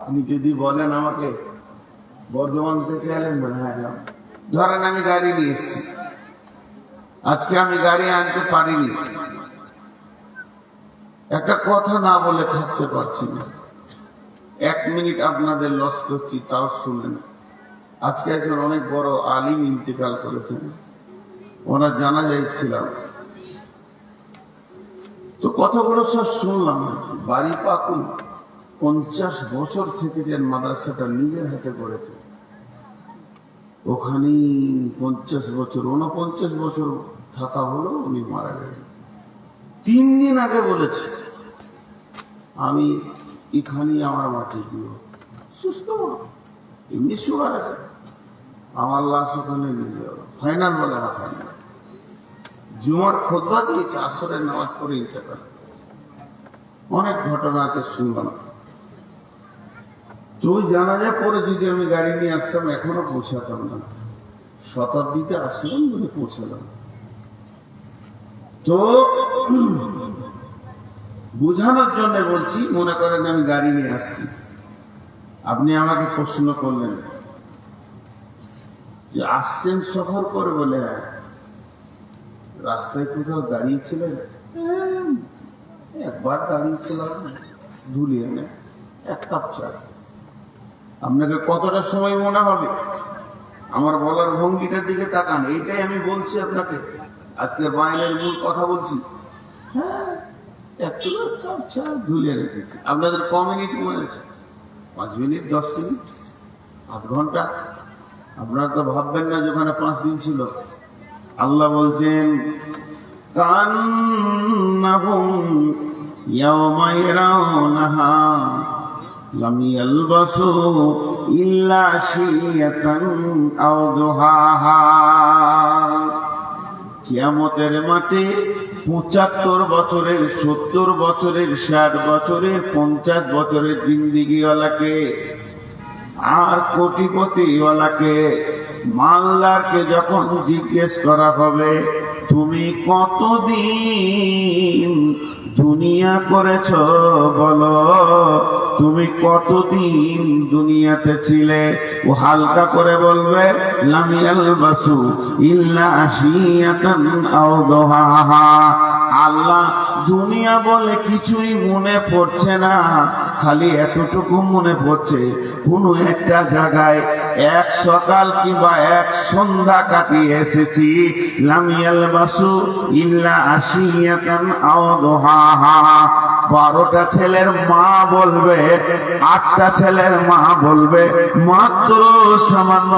আপনি যদি বলেন আমাকে বর্ধমান থেকে এলেন, বলে হ্যাঁ এলাম। ধরেন আমি গাড়ি নিয়ে এসেছি, আজকে আমি গাড়ি আনতে পারিনি, একটা কথা না বলে থাকতে পারছি না, 1 মিনিট আপনাদের লস করছি, তাও শুনেন। আজকে একজন অনেক বড় আলিম ইন্তেকাল করেছেন, ওনার জানাজায় ছিলাম, তো কথাগুলো সব শুনলাম। বাড়ি পাকুল 50 বছর থেকে যে মাদ্রাসাটা নিজের হাতে করেছে, ওখানে 50 বছর 49 বছর থাকা হলো, উনি মারা গেলেন। 3 দিন আগে বলেছে আমি এখানে আমার মাটি দিব, সুস্থ এমনি সুগার আছে, আমার লাশ ওখানে নিয়ে যাবো, ফাইনাল বলে না ফাইনাল। জুমার খোদবা দিয়েছে, আসরের নামাজ পড়ে ইন্তেকাল। অনেক ঘটনাকে শুনলাম। তো জানাজা পরে যদি আমি গাড়ি নিয়ে আসতাম এখনো পৌঁছাতাম না, শতাব্দীতে আসলাম বলে পৌঁছালাম। তো বোঝানোর জন্য বলছি, মনে করেন আমি গাড়ি নিয়ে আসছি, আপনি আমাকে প্রশ্ন করলেন যে আসছেন সফর করে, বলে রাস্তায় কোথাও দাঁড়িয়েছিলেন? একবার দাঁড়িয়েছিলাম ধুলিয়ানে, 1 কাপ চা। আপনাকে কতটা সময় মনে হবে? আমার বলার ভঙ্গিটার দিকে তাকান, এইটাই আমি বলছি আপনাকে, আজকে বাইরের মূল কথা বলছি। হ্যাঁ, 1 কাপ চা ধুলিয়ে রেখেছি। আপনাদের ক মিনিট মনে আছে? 5 মিনিট, 10 মিনিট, আধ ঘন্টা? আপনারা তো ভাববেন না যেখানে 5 দিন ছিল। আল্লাহ বলছেন কান্নাহুম ইয়াওমা ইয়ারাউনাহা লাম ইয়ালবাসু ইল্লা শিয়াতান আও দুহাহা। কিয়ামতের মাঠে 75 বছরের, 70 বছরের, 60 বছরের, 50 বছরের জিন্দিগিওয়ালাকে আর কোটিপতিওয়ালাকে, মালদারকে যখন জিজ্ঞেস করা হবে তুমি কতদিন দুনিয়া করেছ, বলো তুমি কতদিন দুনিয়াতে ছিলে, ও হালকা করে বলবে লাম ইয়ালবাসু ইল্লা আশিয়াতান আও দুহাহা। আল্লাহ দুনিয়া বলে কিছুই মনে পড়ছে না, খালি এতটুকু মনে পড়ছে কোনো একটা জায়গায় 1 সকাল কিংবা 1 সন্ধ্যা কাটিয়ে এসেছি। লাম ইয়ালবাসু ইল্লা আশিয়াতান আও দুহাহা। 12টা ছেলের মা বলবে, 8টা ছেলের মা বলবে মাত্র সামান্য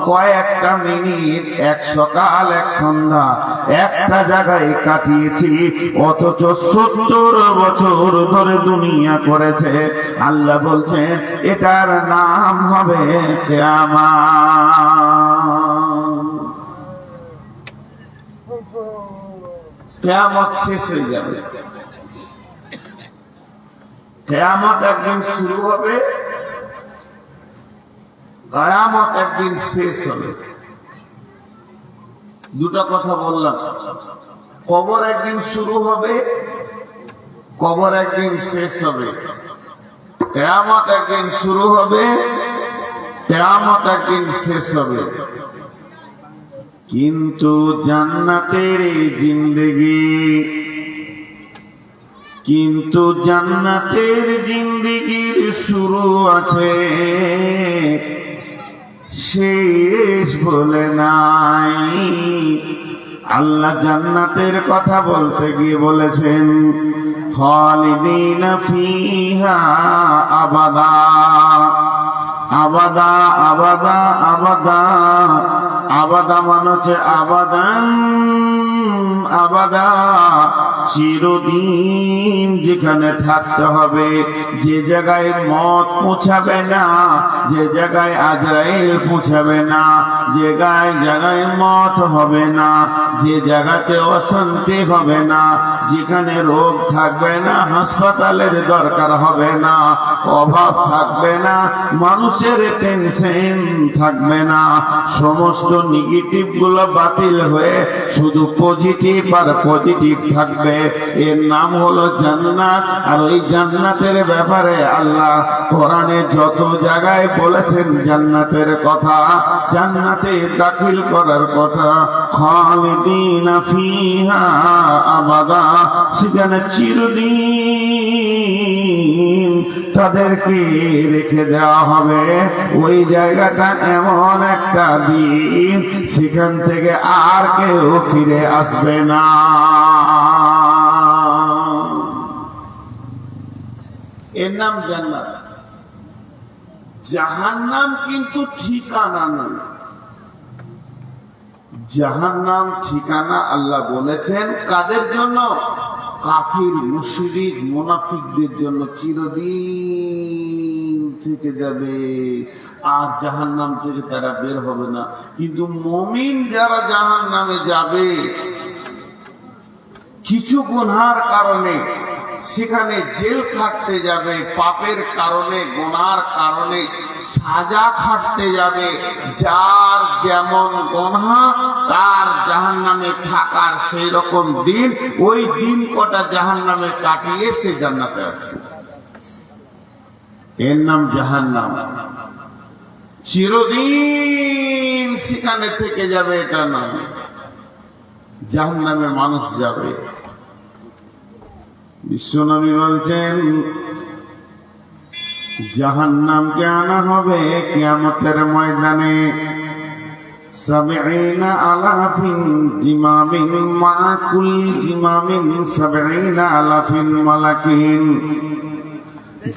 কয়েকটা মিনিট, 1 সকাল 1 সন্ধ্যা একটা জায়গায় কাটিয়েছি, অথচ 70 বছর ধরে দুনিয়া করেছে। আল্লাহ বলছেন এটার নাম হবে কিয়ামত। কিয়ামত শেষ হয়ে যাবে, কিয়ামত একদিন শুরু হবে, কিয়ামত একদিন শেষ হবে। দুটো কথা বললাম, কবর একদিন শুরু হবে, কবর একদিন শেষ হবে। কিয়ামত একদিন শুরু হবে, কিয়ামত একদিন শেষ হবে। কিন্তু জান্নাতের জিন্দেগি, কিন্তু জান্নাতের জিন্দেগির শুরু আছে, শেষ বলে নাই। আল্লাহ জান্নাতের কথা বলতে গিয়ে বলেছেন খালিদিনা ফিহা আবাদা, আবাদা আবাদা আবাদা। আবাদা মানে হচ্ছে আবাদান, আবাদা চিরদিন যেখানে থাকতে হবে, যে জায়গায় মত পৌঁছাবে না, যে জায়গায় আজরাইল পৌঁছাবে না, যে জায়গায় মত হবে না, যে জায়গাতে অশান্তি হবে না, যেখানে রোগ থাকবে না, হাসপাতালের দরকার হবে না, অভাব থাকবে না, মানুষের টেনশন থাকবে না, সমস্ত নেগেটিভ গুলো বাতিল হয়ে শুধু পজিটিভ আর পজিটিভ থাকবে। আসবে। এর নাম হলো জান্নাত। আর ওই জান্নাতের ব্যাপারে আল্লাহ কোরআনে যত জায়গায় বলেছেন জান্নাতের কথা, জান্নাতে দাখিল করার কথা, খালিদিনা ফিহা আবাদা, সেখানে চিরদিন তাদেরকে রেখে দেওয়া হবে। ওই জায়গাটা এমন একটা দিন, সেখান থেকে আর কেউ ফিরে আসবে না। এর নাম জান্নাত। জাহান্নাম কিন্তু ঠিকানা নয়। জাহান্নাম ঠিকানা আল্লাহ বলেছেন কাদের জন্য? কাফির, মুশরিক, মুনাফিকদের জন্য। চিরদিন থেকে যাবে, আর জাহান্নাম থেকে তারা বের হবে না। কিন্তু মুমিন যারা জাহান্নামে যাবে, কিছু গুনার কারণে সেখানে জেল খাটতে যাবে, পাপের কারণে, গুনার কারণে সাজা খাটতে যাবে। যার যেমন গুনাহ তার জাহান্নামে থাকার সেই রকম দিন, ওই দিন কটা জাহান্নামে কাটিয়ে সে জান্নাতে আসবে। এর নাম জাহান্নাম। চিরদিন সেখানে থেকে যাবে এটা নয়, জাহান্নামে মানুষ যাবে। বিশ্বনবী বলছেন জাহান্নামকে আনা হবে কিয়ামতের ময়দানে 70 আলাফিন জিমামিন মা কুল্লি জিমামিন 70 আলাফিন মালাকিন।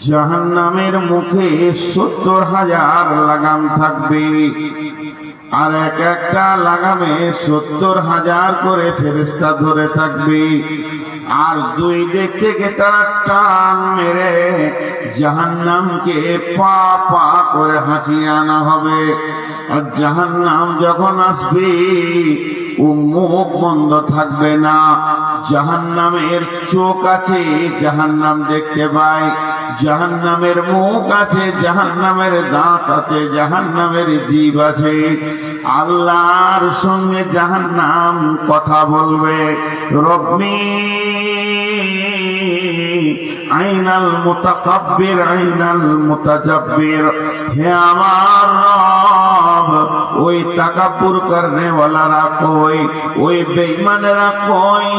জাহান্নামের মুখে 70,000 লাগাম থাকবে, আর এক একটা লাগামে 70,000 করে ফেরেশতা ধরে থাকবে। আর দুই দিক থেকে তারা টান মেরে জাহান্নামকে পা পা করে হাঁটিয়ে আনা হবে। আর জাহান্নাম যখন আসবে, ও মুখ বন্ধ থাকবে না। জাহান্নামের চোখ আছে, জাহান্নাম দেখতে পায়। জাহান্নামের মুখ আছে, জাহান্নামের দাঁত আছে, জাহান্নামের জিভ আছে। আল্লাহর সঙ্গে জাহান্নাম কথা বলবে, রব্বি আইনাল মুতাকাব্বির আইনাল মুতাজাব্বির, হে আমার রব, ওই তাকাব্বুর করনে ওয়ালারা কই, ওই বেঈমানেরা কই,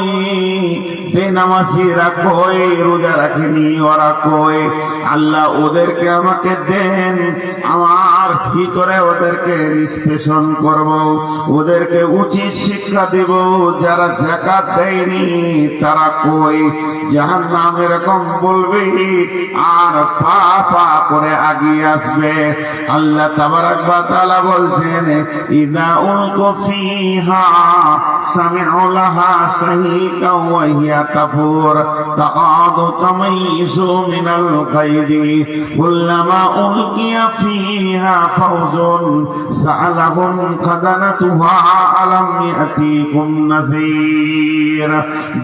বেনামাজিরা কই, রোজা রাখেনি ওরা কই। আল্লাহ ওদেরকে আমাকে দেন, আমার ভিতরে ওদেরকে নিষ্পেষণ করব, ওদেরকে উচিত শিক্ষা দেব। যারা যাকাত দেয়নি তারা কই? জাহান্নাম এরকম বলবে, আর পা পা করে আগিয়ে আসবে। আল্লাহ তাবারাক ওয়া তাআলা বলছেন ইদা উলকু ফিহা সামি'উ লাহা সাহিকা ওয়া হিয়া তাফুর তাকাদু তামাইযু মিনাল গায়দি কুল্লামা উলকিয়া ফিহা ফাওজুন সাআলাহুম খাদানাতুহা আলাম ইয়াতিকুম নাযীর।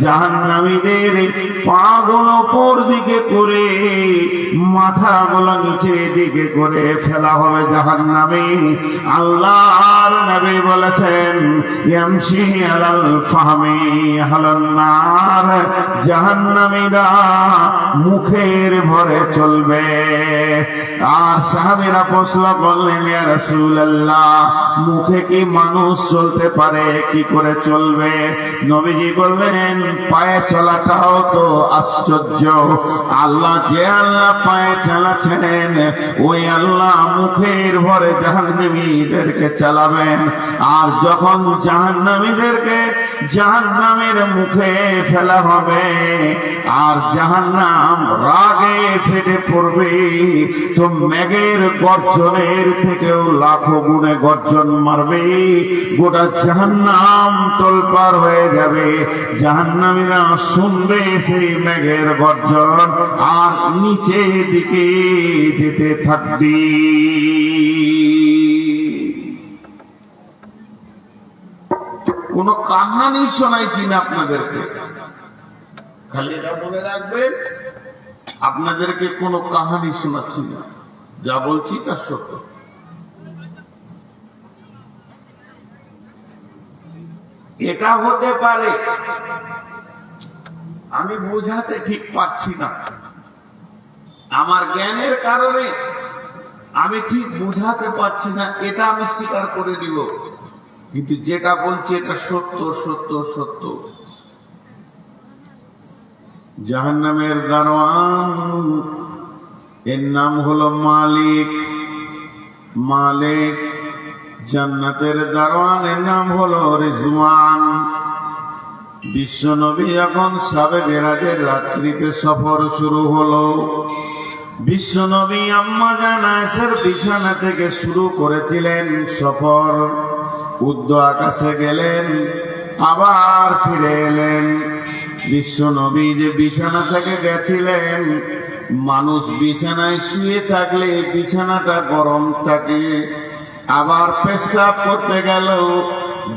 জাহান্নামীদের পাগুলো উপর দিকে করে, মাথাগুলো নিচে দিকে করে ফেলা হবে জাহান্নামে। আল্লাহর নবী বলেছেন ইয়ামশি আলাল ফাহমি আহলান নার, জাহান্নামীরা মুখের ভরে চলবে। আর সাহাবীরা প্রশ্ন করলেন ইয়া রাসূলুল্লাহ, মুখে কি মানুষ চলতে পারে, কি করে চলবে? নবীজি বললেন পায়ে চলাটাও তো আশ্চর্য। আল্লাহ যে আল্লাহ পায়ে চালাচ্ছেন, ওই আল্লাহ মুখের ভরে জাহান্নামীদেরকে চালাবেন। আর যখন জাহান্নামীদেরকে জাহান্নামের মুখে ফেলা হবে, আর জাহান্নাম রাগে ফেটে পড়বে, তো মেঘের গর্জনের থেকেও লাখো গুণে গর্জন মারবে। গোটা জাহান্নাম তোলপাড় হয়ে যাবে। জাহান্নামীরা শুনবে সেই মেঘের গর্জন, আর নিচে দিকে যেতে থাকবে। কোন কাহানি শোনাইছি না আপনাদেরকে, খালি এটা মনে রাখবেন, আপনাদেরকে কোনো কাহানি শোনাচ্ছি না, যা বলছি তা সত্য। এটা হতে পারে আমি বোঝাতে ঠিক পাচ্ছি না, আমার জ্ঞানের কারণে আমি ঠিক বোঝাতে পারছি না, এটা আমি স্বীকার করে দিব। কিন্তু যেটা বলছি এটা সত্য সত্য সত্য। জাহান্নামের দারোয়ান, এর নাম হলো মালিক। মালিক। জান্নাতের দারোয়ানের নাম হলো রিজওয়ান। বিশ্বনবী যখন সাবে মেরাজের রাত্রিতে সফর শুরু হলো, বিশ্বনবী আম্মা জান আয়েশার বিছানা থেকে শুরু করেছিলেন সফর। উর্ধ্ব আকাশে গেলেন, আবার ফিরে এলেন। বিশ্বনবী যে বিছানা থেকে গেছিলেন, মানুষ বিছানায় শুয়ে থাকলে বিছানাটা গরম থাকে, আবার পেশাব করতে গেল,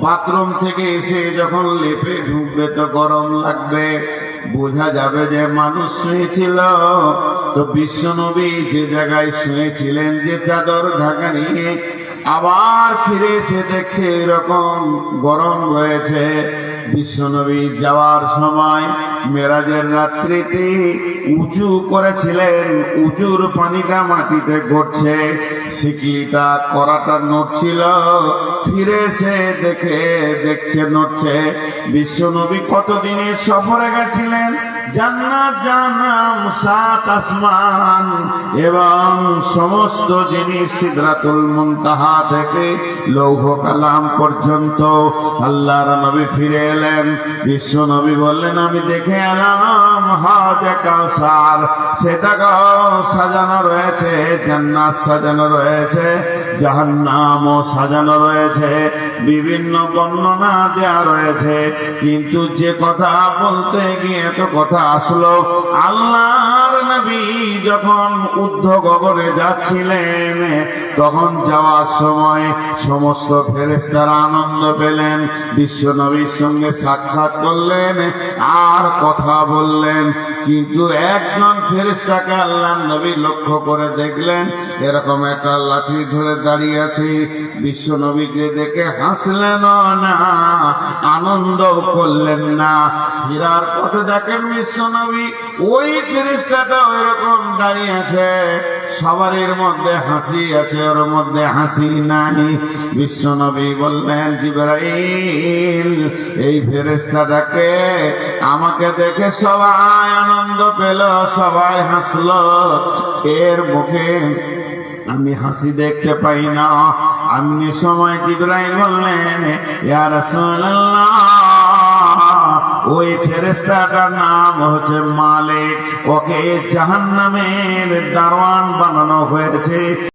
বাথরুম থেকে এসে যখন লেপে ঢুকবে তো গরম লাগবে, বোঝা যাবে যে মানুষ শুয়েছিল। তো বিশ্বনবী যে জায়গায় শুয়েছিলেন, যে চাদর ঢাকা নিয়ে, আবার ফিরে এসে দেখছে এরকম গরম রয়েছে। বিশ্বনবী যাওয়ার সময় মেরাজের রাত্রিতে উঁচু করেছিলেন, উঁচুর পানিটা মাটিতে গড়ছে, শিকলিটা করাটা নড়ছিল, ফিরে এসে দেখছে নড়ছে। বিশ্বনবী কতদিনের সফরে গেছিলেন, জান্নাত জাহান্নাম 7 আসমান এবং সমস্ত জিনিস সিদরাতুল মুনতাহা থেকে লৌহ কালাম পর্যন্ত। আল্লাহর নবী ফিরে এলেন, বিশ্ব নবী বললেন, আমি দেখে এলাম হাউজে কাউসার, সেটাকেও সাজানো রয়েছে, জান্নাত সাজানো রয়েছে, জাহান্নামও সাজানো রয়েছে, বিভিন্ন বর্ণনা দেয়া রয়েছে। কিন্তু যে কথা বলতে গিয়ে এত কথা আসলো, আল্লাহর নবী যখন ঊর্ধ্ব গগনে যাচ্ছিলেন, তখন যাওয়ার সময় সমস্ত ফেরেশতারা আনন্দ পেলেন, বিশ্ব নবীর সঙ্গে সাক্ষাৎ করলেন আর কথা বললেন। কিন্তু একজন ফেরেশতাকে আল্লাহর নবী লক্ষ্য করে দেখলেন, এরকম একটা লাঠি ধরে দাঁড়িয়ে আছে। বিশ্ব নবীকে দেখে হাসলেন না, আনন্দ করলেন না। ফেরার পথে দেখেন বিশ্ব নবী ওই ফেরেশতাটা ওইরকম দাঁড়িয়ে আছে, সবারের মধ্যে হাসি আছে, ওর মধ্যে হাসি নাই। বিশ্ব নবী বললেন, জিবরাইল, এই ফেরেশতাটাকে আমাকে দেখে সবাই আনন্দ পেল, সবাই হাসলো, এর মুখে আমি হাসি দেখতে পাই না। এমনি সময় জিবরাইল বললেন, ইয়া রাসূলুল্লাহ, ওই ফেরেশতাটার নাম হচ্ছে মালিক, ওকে জাহান্নামের দারোয়ান বানানো হয়েছে।